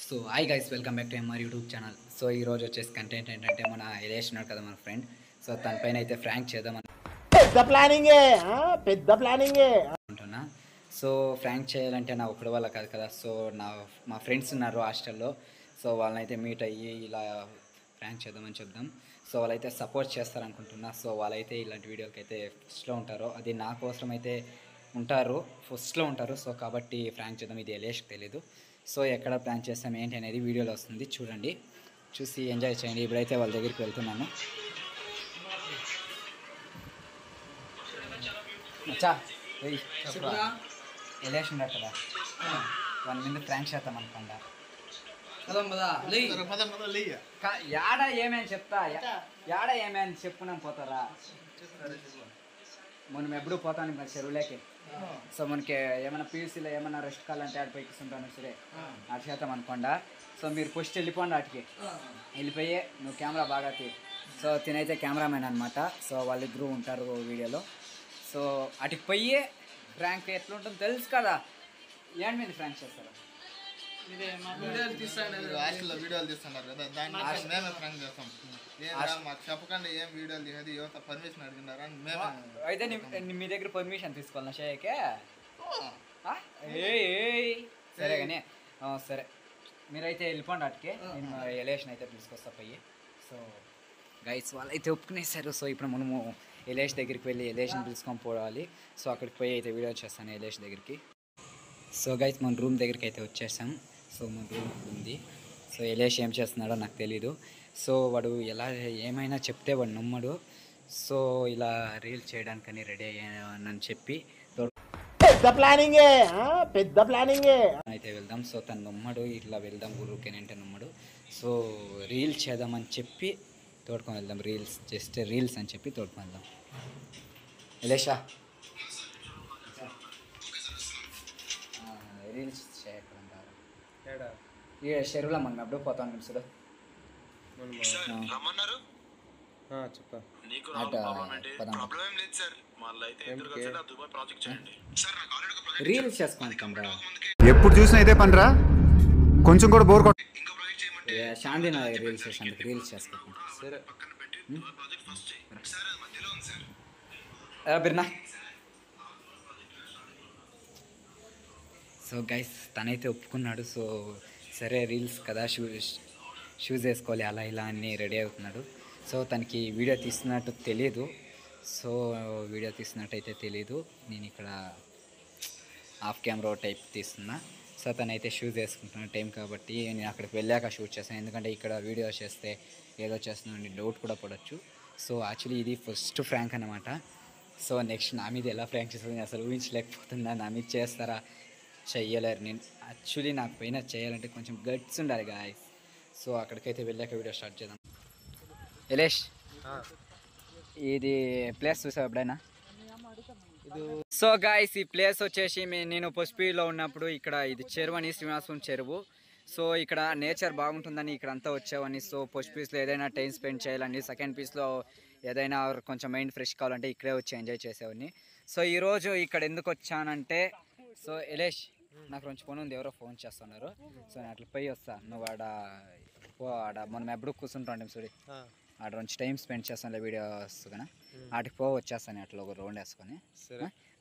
So hi guys, welcome back to M R YouTube channel. So ఈ రోజు వచ్చేసి content ఏంటంటే మన ఎలేష్ ఉన్నాడు కదా మన ఫ్రెండ్. సో తన పైన అయితే ఫ్రాంక్ చేద్దాం అనుకుంటున్నా. సో ఫ్రాంక్ చేయాలంటే నా ఒకటి వల్ల కాదు కదా. సో మా ఫ్రెండ్స్ ఉన్నారు హాస్టల్లో. సో వాళ్ళనైతే మీట్ అయ్యి ఇలా ఫ్రాంక్ చేద్దామని చెప్దాం. సో వాళ్ళైతే సపోర్ట్ చేస్తారనుకుంటున్నా. సో వాళ్ళైతే ఇలాంటి వీడియోకి అయితే ఫస్ట్లో ఉంటారో, అది నా కోసం అయితే ఫస్ట్లో ఉంటారు. సో కాబట్టి ఫ్రాంక్ చేద్దాం. ఇది ఎలేష్కి తెలీదు. సో ఎక్కడ ప్లాన్ చేస్తాం ఏంటి అనేది వీడియోలో వస్తుంది, చూడండి, చూసి ఎంజాయ్ చేయండి. ఇప్పుడైతే వాళ్ళ దగ్గరికి వెళ్తున్నాను. మచ్చా ఎలేష్ ఉన్నారు కదా, వాళ్ళ మీద ఫ్రాంక్ చేద్దాం అనుకోండా. యాడ ఏమేమి చెప్తా, యాడ ఏమేమి చెప్పుకున్నాం పోతారా. మనం ఎప్పుడు పోతాను మరి చెరువులేకి. సో మనకి ఏమైనా పీయూసీలో ఏమైనా రెస్ట్ కావాలంటే ఆడ పైకిస్తుంటాను సరే, అటు చేద్దాం అనుకోండా. సో మీరు ఫస్ట్ వెళ్ళిపోండి, వాటికి వెళ్ళిపోయి నువ్వు కెమెరా బాగా తీ. సో తినైతే కెమెరామెన్ అనమాట. సో వాళ్ళిద్దరూ ఉంటారు వీడియోలో. సో అటుకి పోయి ఫ్రాంక్ ఎట్లుంటుందో తెలుసు కదా. ఏంటి మీద ఫ్రాంక్ చేస్తారు, వీడియోలు తీస్తున్నారు కదా, దాన్ని మేమే ఫ్రాంక్ చేస్తాం. మాకు చెప్పకండి ఏం వీడియోలు తీసేది, యువత పర్మిషన్ అడిగినారా అని మేమే. అయితే మీ దగ్గర పర్మిషన్ తీసుకోవాలన్నా షేకే? సరే కానీ సరే, మీరైతే వెళ్ళిపోండి అటుకే. నేను ఎలేషన్ అయితే తీసుకొస్తా పోయి. సో గైస్ వాళ్ళైతే ఒప్పుకునేసారు. సో ఇప్పుడు మనము ఎలేష్ దగ్గరికి వెళ్ళి ఎలేషన్ పిలుచుకొని పోవాలి. సో అక్కడికి పోయి అయితే వీడియో చేస్తాను ఎలేష్ దగ్గరికి. సో గైస్ మన రూమ్ దగ్గరికి అయితే వచ్చేసాం. సో మన రూమ్ ఉంది. సో ఎలేష్ ఏం చేస్తున్నాడో నాకు తెలీదు. సో వాడు ఎలా ఏమైనా చెప్తే వాడు నమ్మడు. సో ఇలా రీల్స్ చేయడానికని రెడీ అయ్యానని చెప్పి పెద్ద ప్లానింగ్ అయితే వెళ్దాం. సో తను నమ్మడు, ఇట్లా వెళ్దాం ఊరుకేనంటే నమ్మడు. సో రీల్స్ చేద్దామని చెప్పి తోడుకొని వెళ్దాం. జస్ట్ రీల్స్ అని చెప్పి తోడుకొని వెళ్దాం. ఎలేషా రీల్స్ చేయకుంటారు ఈ చెరువులో మనం ఎప్పుడు పోతాం చూడు. రీల్స్ చేసుకుంటాం. ఎప్పుడు చూసినా ఇదే పనిరా, కొంచెం కూడా బోర్ కొట్ట. శాంతి నా దగ్గర రీల్స్ చేసాను, రీల్స్ చేసుకుంటాం. బిర్నా. సో గైస్ తనైతే ఒప్పుకున్నాడు. సో సరే రీల్స్ కదా, షూస్ వేసుకోవాలి అలా ఇలా అన్నీ రెడీ అవుతున్నాడు. సో తనకి వీడియో తీస్తున్నట్టు తెలియదు. సో వీడియో తీస్తున్నట్టయితే తెలీదు. నేను ఇక్కడ హాఫ్ కెమెరా టైప్ తీస్తున్నా. సో తనైతే షూస్ వేసుకుంటున్నాను. టైం కాబట్టి నేను అక్కడికి వెళ్ళాక షూట్ చేస్తాను. ఎందుకంటే ఇక్కడ వీడియో చేస్తే ఏదో చేస్తున్నాను డౌట్ కూడా పడవచ్చు. సో యాక్చువల్లీ ఇది ఫస్ట్ ఫ్రాంక్ అనమాట. సో నెక్స్ట్ నా మీద ఎలా ఫ్రాంక్ చేస్తుంది అసలు ఊహించలేకపోతున్నా. నా మీద చేస్తారా, చెయ్యలేరు. నేను యాక్చువల్లీ నాకు పైన చేయాలంటే కొంచెం గట్స్ ఉండాలి గాయస్. సో అక్కడికైతే వెళ్ళాక వీడియో స్టార్ట్ చేద్దాం. ఎలేష్ ఇది ప్లేస్ చూసావు ఎప్పుడైనా? సో గాయస్ ఈ ప్లేస్ వచ్చేసి నేను పసుపిలో ఉన్నప్పుడు ఇక్కడ ఇది చెరువు అని, శ్రీనివాసం చెరువు. సో ఇక్కడ నేచర్ బాగుంటుందని ఇక్కడ అంతా వచ్చేవని. సో ఫస్ట్ పీస్లో ఏదైనా టైం స్పెండ్ చేయాలని, సెకండ్ పీస్లో ఏదైనా కొంచెం మైండ్ ఫ్రెష్ కావాలంటే ఇక్కడే వచ్చి ఎంజాయ్ చేసేవాడిని. సో ఈరోజు ఇక్కడ ఎందుకు వచ్చానంటే, సో ఎలేష్ నాకు కొంచెం పని ఉంది, ఎవరో ఫోన్ చేస్తున్నారు. సో నేను అట్లా పోయి వస్తా. నువ్వు ఆడ మనం ఎప్పుడు కూర్చుంటాం చూడి, ఆడ కొంచెం టైం స్పెండ్ చేస్తాను వీడియోస్ కానీ ఆడికి వచ్చేస్తాను అట్లా ఒక రౌండ్ వేసుకొని.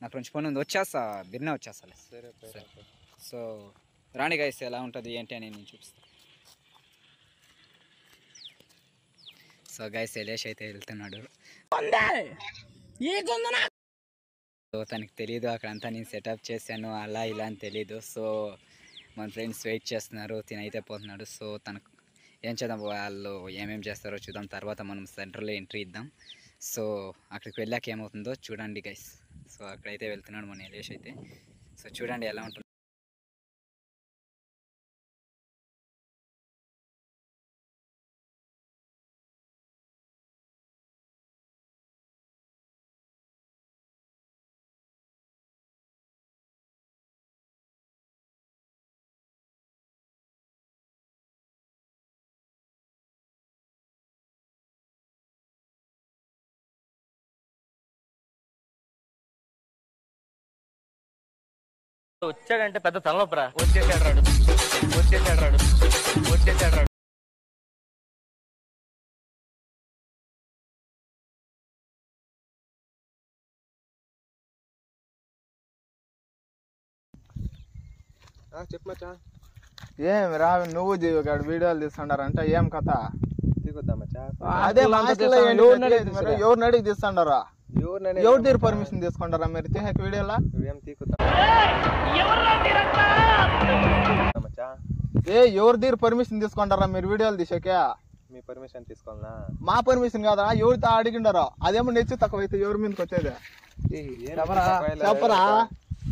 నాకు కొంచెం పని ఉంది, వచ్చేస్తా. బిర్నే వచ్చేస్తా. సరే. సో రాణి గైస్ ఎలా ఉంటుంది ఏంటి అని నేను చూపిస్తాను. సో గైస్ ఎలేష్ అయితే వెళ్తున్నాడు. సో తనకి తెలీదు అక్కడంతా నేను సెటప్ చేశాను అలా ఇలా అని తెలీదు. సో మన ఫ్రెండ్స్ వెయిట్ చేస్తున్నారు, తినైతే పోతున్నాడు. సో తనకు ఏం చేద్దాం, వాళ్ళు ఏమేమి చేస్తారో చూద్దాం. తర్వాత మనం సెంటర్లో ఎంట్రీ ఇద్దాం. సో అక్కడికి వెళ్ళాక ఏమవుతుందో చూడండి గైస్. సో అక్కడైతే వెళ్తున్నాడు మన ఎలేష్ అయితే. సో చూడండి ఎలా ఉంటుంది. వచ్చాడంటే పెద్ద తలనొప్పరా. వచ్చేసాడు రాడు. చెప్పు మచ్చా. ఏం రా నువ్వు జీవిగాడు వీడియోలు తీస్తుండారంట ఏం కథ? తీకొద్దా మచ్చా? అదే ఎవరిని అడిగి తీస్తుండారా? ఎవరు తీరు పర్మిషన్ తీసుకుంటారా మీరు తీసాక వీడియోలా? ఏం తీకొద్దా మచ్చా? ఎవరు తీరు పర్మిషన్ తీసుకుంటారా మీరు వీడియోలు తీసాక? మీ పర్మిషన్ తీసుకోవాలనా? మా పర్మిషన్ కాదా, ఎవరితో అడిగిండారో అదేమో నెచ్చి తక్కువ అయితే ఎవరి మీదకి వచ్చేది?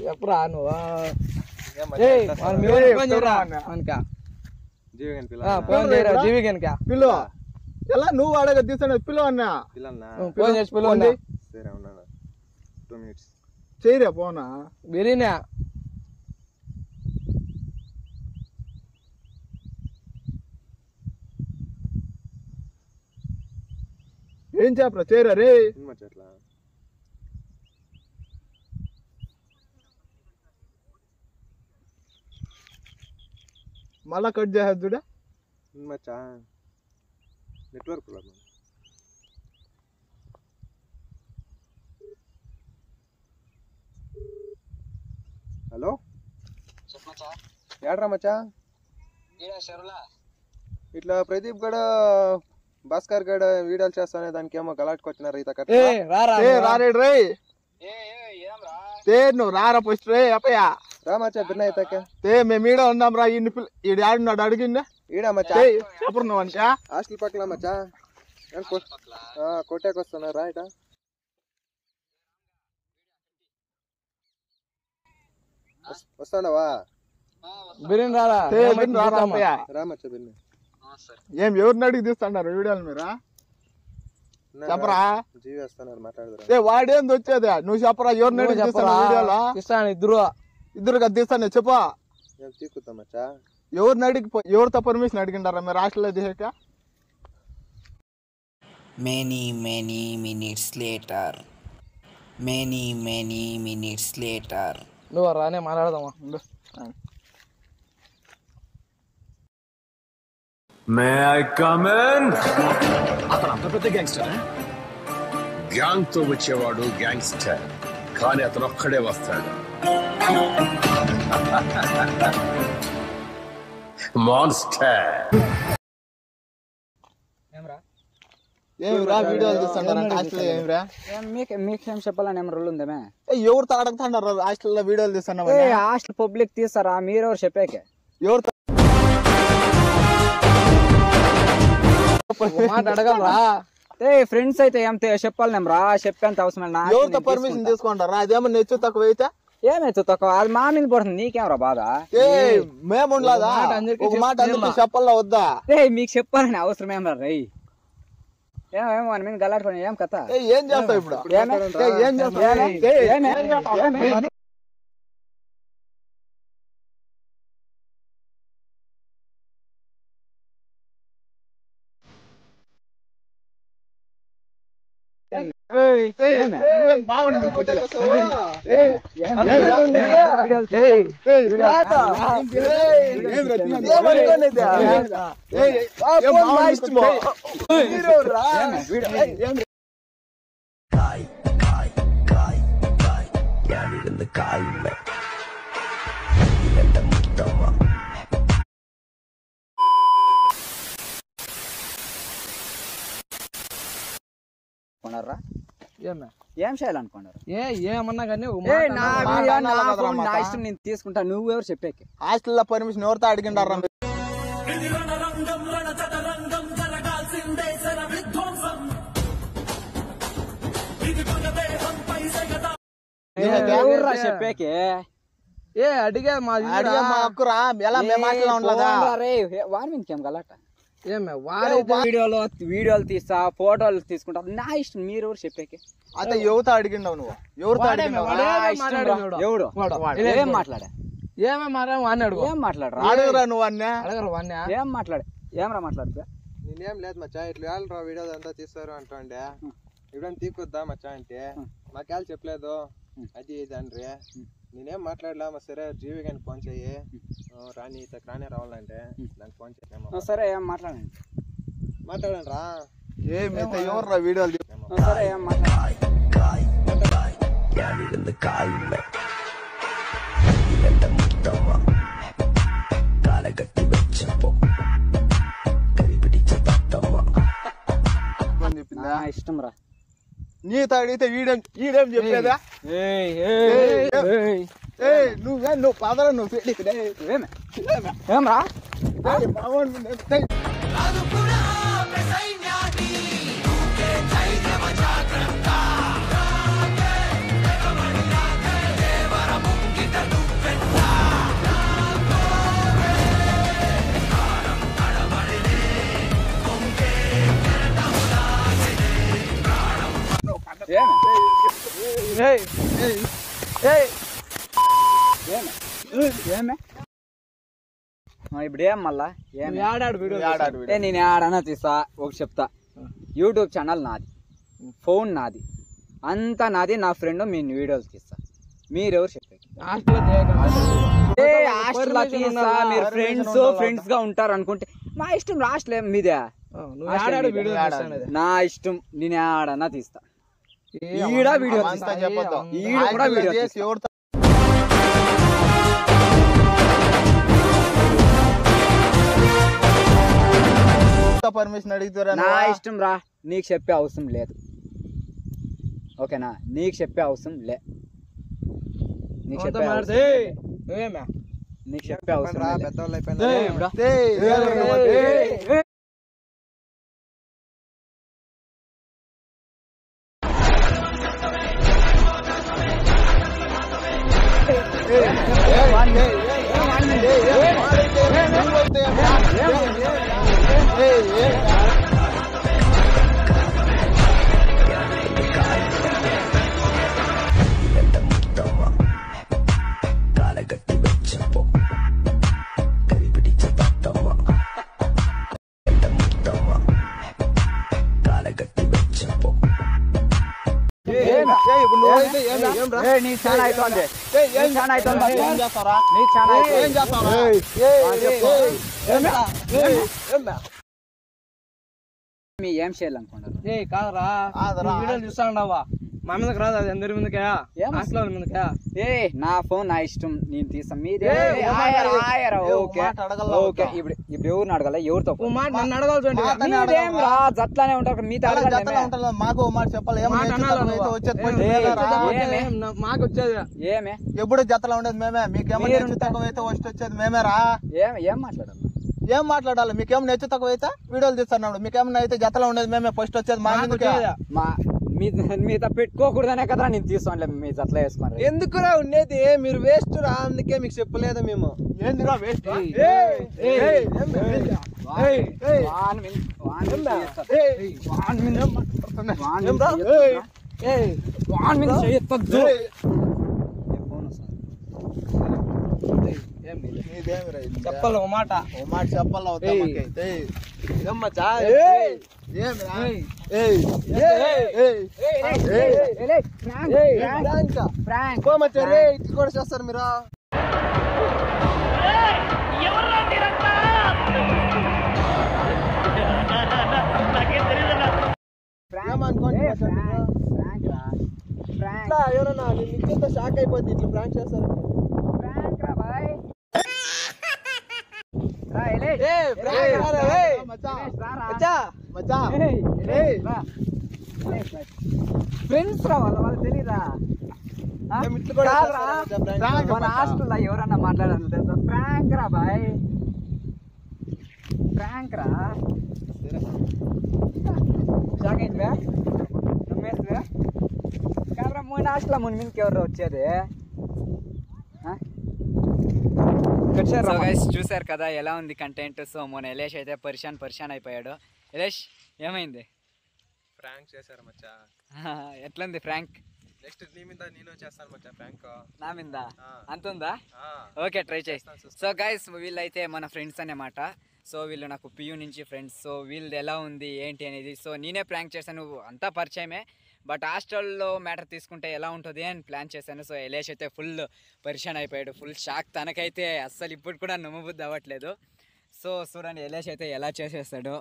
చెప్పరా నువ్వు పిలువ ఎలా నువ్వు అడగ తీసాను పిలువ అన్నా చేయరా పోనా బిర్యానీ ఏం చెప్పరా చేయరా రే మళ్ళా కట్ చేద్దుడా మచ్చా నెట్వర్క్ ప్రాబ్లం. హలో ఏడ్రా మచ్చా? ఇట్లా ప్రదీప్ గడ భాస్కర్ గడ వీడియోలు చేస్తానే దానికి ఏమో గలాట్కొచ్చినారు ఈత రారేడు రే నువ్వు రారా ఫస్ట్ రే అప్పయ్యా రా మచ్చా బిన్న ఈతకే మేము ఈడ ఉన్నాం రా ఈడు ఆడున్నాడు అడిగిందా ఈడ మచ్చా చెప్పరు నువ్వు అంటా హాస్టల్ పక్కల మచ్చా కొట్టాకి వస్తున్నా రా ఇట వస్తాడవా? బిర్యానీ రా మచ్చా బిర్యానీ. ఏం ఎవరిని అడిగి తీస్తున్నారు వీడియోలు మీరా? చెప్పరా జీవి వస్తున్నారు మాట్లాడదురా. వాడేంది వచ్చేది నువ్వు చెప్పరా ఎవరిని అడిగి తీస్తున్నా వీడియోలా? ఇద్దరు కదా తీస్తాను చెప్పా. ఏం తీకుతా మచ్చా? ఎవరిని అడిగి ఎవరితో పర్మిషన్ అడిగిండారా మీరు హాస్టల్లో తీసాక? Many minutes later. నువ్వు రానే మాట్లాడదామా? May I come in? అతను అంత పెద్ద గ్యాంగ్స్టర్. గ్యాంగ్ తో వచ్చేవాడు గ్యాంగ్స్టర్, కానీ అతను ఒక్కడే వస్తాడు. మాన్స్టర్. ఏమిరా వీడియోలు తీస్తుంటారంట హాస్టల్లో? ఏమిరా మీకేం చెప్పాలని ఏమైనా రూల్ ఉందేమే? ఎవరితో అడుగుతున్నారు హాస్టల్లో వీడియోలు తీస్తున్నావు? హాస్టల్ పబ్లిక్ తీస్తారా మీరెవరు చెప్పాకే? ఎవరితో మాట అడగలరా? ఫ్రెండ్స్ అయితే ఏం చెప్పాలి రా, చెప్పేంత అవసరం. ఎవరితో పర్మిషన్ తీసుకుంటారా? అదేమో నెచ్చు తక్కువ అయితే ఏమైతే తక్కువ అది మా మీద పడుతుంది, నీకేమరా బాధ? మేము ఉండలేదా ఒక మాట అందరికీ చెప్పాలా వద్దా? మీకు చెప్పాలని అవసరం ఏమరా రై? ఏమేమో మన మీద గలాడుకొని ఏం కథ? ఏం చేస్తావు ఇప్పుడు? ఏం చేస్తావు? ఏం చేయాలనుకున్నారు? ఏమన్నా కానీ నా ఇష్టం నేను తీసుకుంటా, నువ్వెవరు చెప్పాకే? హాస్టల్లో పర్మిషన్ ఎవరితో అడిగిండారా? చెప్పాకే అడిగా మా అక్కురా ఎలా మేము హాస్టల్లో ఉండలేదా? వారి మీదకేం గలాట? వీడియోలు తీస్తా, ఫోటోలు తీసుకుంటా, నా ఇష్టం. మీరు ఎవరు చెప్పాకే? అదే ఎవరితో అడిగిండవు నువ్వు? ఎవరితో అడిగినావు? ఎవడు ఏం మాట్లాడా? ఏం మాట్లాడరా? అడగరా నువ్వు అన్నా? ఏం మాట్లాడా? ఏమరా మాట్లాడుతా? నేనేం లేదు మచ్చా, ఇట్లా వాళ్ళరా వీడియో అంతా తీస్తారు అంటుండే. ఇప్పుడేం తీకొద్దా మచ్చా అంటే మాకేళ్ళు చెప్పలేదు అది ఇది అండ్రి. నేనేం మాట్లాడలా. సరే జీవి కానీ ఫోన్ చెయ్యి, రాని రానే రావాలంటే దానికి ఫోన్ చేసాము. సరే ఏం మాట్లాడండి, మాట్లాడండి రా. ఏమైతే ఎవర్రా వీడియోలు? సరే ఏం మాట్లాడండి. ఇష్టం రా. నీతో అడిగితే ఈడేం చెప్పేదా? నువ్వు పదరా, నువ్వు పెళ్ళికి ఏం రా ఇప్పుడు ఏం మళ్ళా నేను ఆడనా తీసా. ఒక చెప్తా, యూట్యూబ్ ఛానల్ నాది, ఫోన్ నాది, అంతా నాది. నా ఫ్రెండ్ మీ వీడియోలు తీస్తా. మీరెవరు చెప్పారు? మీరు ఫ్రెండ్స్ గా ఉంటారు అనుకుంటే మా ఇష్టం. లాస్ట్ మీదే నా ఇష్టం. నేను ఆడనా తీస్తా. ఈడ వీడియో ఈడ కూడా వీడియో పర్మిషన్ అడుగుతారా? నా ఇష్టం రా. నీకు చెప్పే అవసరం లేదు. ఓకేనా? నీకు చెప్పే అవసరం లే. నీకు చెప్పే అవసరం పెద్దవాళ్ళు ఏం చేయాలనుకుంటారు? కాదరా, వీడియోలు చూస్తాండవా? మా మీదకి రాదు, అది అందరి ముందుకా, హాస్టల్ ముందుకా. నా ఫోన్ నా ఇష్టం, నేను తీస్తాం. మీదే ఓకే. ఇప్పుడు ఎవరిని అడగాల? ఎవరితో? నన్ను అడగాల్సి అట్లానే ఉంటారు. మీతో మాకు మాట చెప్పాలి. మాకు వచ్చేది ఏమే? ఎప్పుడు జతలో ఉండేది మేమే. మీకేమైనా హెచ్చు తక్కువ అయితే ఫస్ట్ వచ్చేది మేమే రా. ఏం మాట్లాడాలి? ఏం మాట్లాడాలి? మీకేమైనా హెచ్చు తక్కువ అయితే వీడియోలు తీస్తున్నాడు. మీకేమైనా అయితే జతలో ఉండేది మేమే ఫస్ట్ వచ్చేది. మా మీతో పెట్టుకోకూడదనే కదా నేను తీసుకోండి. మీ అట్లా వేసుకోండి. ఎందుకురా ఉండేది? మీరు వేస్ట్ రా, అందుకే మీకు చెప్పలేదు మేము. ఏందిరా వేస్ట్? చెప్పాలి ఓ మాట చెప్పాలి. కూడా చేస్తారు మీరు. ఎవరన్నా నిజంగా షాక్ అయిపోద్ది ఇట్లా ప్రాంక్ చేస్తారు. ఫ్రెండ్స్ రా, వాళ్ళు తెలీదా? మన హాస్టల్లో ఎవరన్నా మాట్లాడాలి తెలుసా? ఫ్రాంక్ రా బాయ్, ఫ్రాంక్ రా. షాక్ అయిందివా? నమ్మేసివా? కాదురా, మన హాస్టల్లో మన మీదకి ఎవరు వచ్చేది? సో గైస్ చూసారు కదా ఎలా ఉంది కంటెంట్. సో మొన్న ఎలేష్ అయితే పరిశాన్ అయిపోయాడు. ఎలేష్ ఏమైంది? ప్రాంక్ చేశారు మచ్చా. ఎట్లుంది ఫ్రాంక్? నెక్స్ట్ నీ మీద నేను చేస్తాను మచ్చా ప్రాంక్. నా మీద అంతుందా? ఓకే, ట్రై చేయి. సో గైస్ వీళ్ళైతే మన ఫ్రెండ్స్ అన్నమాట. సో వీళ్ళు నాకు పియూ నుంచి ఫ్రెండ్స్. సో వీళ్ళది ఎలా ఉంది ఏంటి అనేది సో నేనే ప్రాంక్ చేశాను. అంతా పరిచయమే, బట్ హాస్టల్లో మ్యాటర్ తీసుకుంటే ఎలా ఉంటుంది అని ప్లాన్ చేశాను. సో ఎలేష్ అయితే ఫుల్ పరిశాన్ అయిపోయాడు, ఫుల్ షాక్. తనకైతే అస్సలు ఇప్పుడు కూడా నమ్మబుద్ధి అవ్వట్లేదు. సో చూడండి ఎలేష్ అయితే ఎలా చేసేస్తాడో.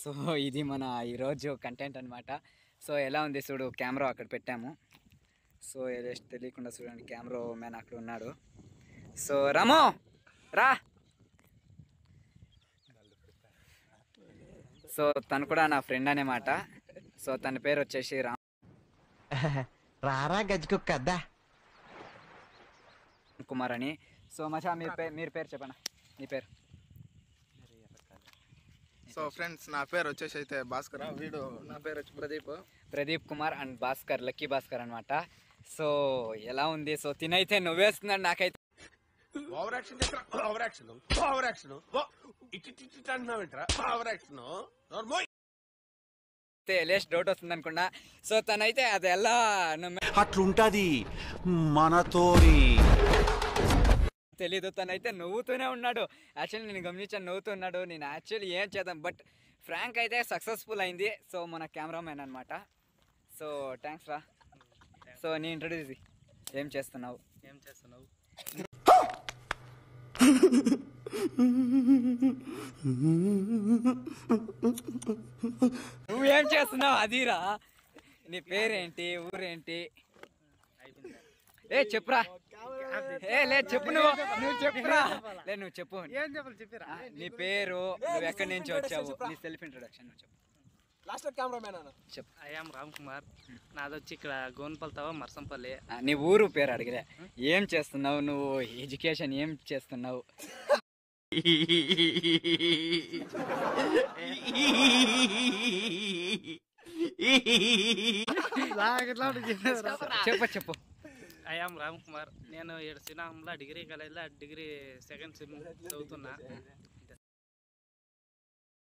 సో ఇది మన ఈరోజు కంటెంట్ అనమాట. సో ఎలా ఉంది చూడు, కెమెరా అక్కడ పెట్టాము. సో ఎలేష్ తెలియకుండా చూడండి కెమెరా మ్యాన్ అక్కడ ఉన్నాడు. సో రామో రా. సో తను కూడా నా ఫ్రెండ్ అనే మాట. సో తన పేరు వచ్చేసి రామ్ రారా గజ్జుకుక్కద్దా కుమార్ అని. సో మచా మీరు పేరు చెప్పండి, నీ పేరు. సో ఫ్రెండ్స్ నా పేరు వచ్చేసి అయితే భాస్కర్, వీడు నా పేరు వచ్చి ప్రదీప్ కుమార్ అండ్ భాస్కర్, లక్కీ భాస్కర్ అనమాట. సో ఎలా ఉంది? సో తినైతే నవ్వేస్తున్నాడు నాకైతే. ఎలేష్ డౌట్ వస్తుంది అనుకున్నా. సో తనైతే అది ఎలా అట్లుంటది మనతోని తెలీదు, తనైతే నవ్వుతూనే ఉన్నాడు. యాక్చువల్లీ నేను గమనించాను నవ్వుతున్నాడు. నేను యాక్చువల్లీ ఏం చేద్దాం, బట్ ఫ్రాంక్ అయితే సక్సెస్ఫుల్ అయింది. సో మన కెమెరామెన్ అనమాట. సో థ్యాంక్స్ రా. సో నీ ఇంట్రడ్యూస్ ఏం చేస్తున్నావు? నువ్వేం చేస్తున్నావు అదిరా? నీ పేరేంటి, ఊరేంటి? ఏ చెప్పురా. లేదు చెప్పు, నువ్వు చెప్పురా. లేదు నువ్వు చెప్పు. నీ పేరు, నువ్వు ఎక్కడి నుంచి వచ్చావు, నీ సెల్ఫ్ ఇంట్రొడక్షన్ నువ్వు చెప్పు. చెప్పు. ఐఎమ్ రామ్ కుమార్, నాది వచ్చి ఇక్కడ గోన్పల్తావ మర్సంపల్లి. నీ ఊరు పేరు అడిగిరే. ఏం చేస్తున్నావు నువ్వు? ఎడ్యుకేషన్ ఏం చేస్తున్నావు? చెప్పు. ఐఎమ్ రామ్ కుమార్, నేను ఇక్కడ శ్రీనాథంలో డిగ్రీ కాలేజ్లో డిగ్రీ సెకండ్ సెమ్ చదువుతున్నా.